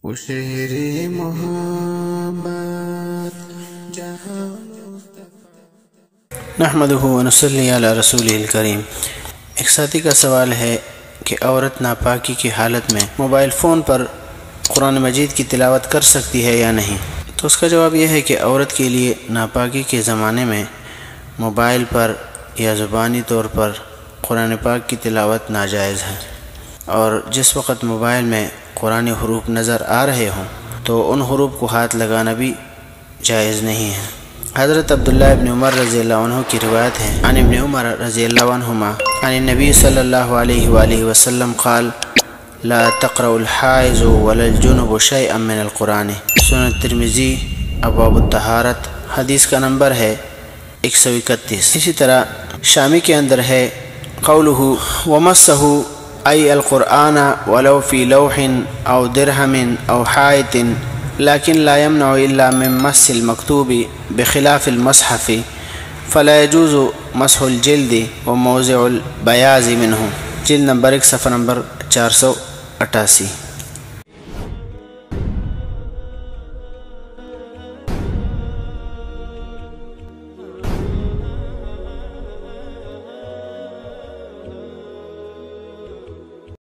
وہ شہر محبت جہاں نحمدہ ونصلی علی رسولہ الکریم۔ ایک ساتھی کا سوال ہے کہ عورت ناپاکی کی حالت میں موبائل فون پر قرآن مجید کی تلاوت کر سکتی ہے یا نہیں؟ تو اس کا جواب یہ ہے کہ عورت کے لیے ناپاکی کے زمانے میں موبائل پر یا زبانی طور پر قرآن پاک کی تلاوت ناجائز ہے، اور جس وقت موبائل میں قرآن حروف نظر آ رہے ہوں تو ان حروف کو ہاتھ لگانا بھی جائز نہیں ہے۔ حضرت عبداللہ ابن عمر رضی اللہ عنہ کی روایت ہے، عن ابن عمر رضی اللہ عنہما عن النبی صلی اللہ علیہ وآلہ وسلم قال لا تقرأ الحائض ولا الجنب شيئا من القرآن۔ سنن ترمذی ابواب الطہارت، حدیث کا نمبر ہے 131۔ اسی طرح شامی کے اندر ہے قولہ ومسہ ای القرآن ولو فی لوح او درہم او حائط لیکن لا يمنع الا من مس المکتوب بخلاف المصحف فلا يجوز مسح الجلد وموضع البیاض منہ۔ جلد نمبر 1 صفحہ نمبر 488۔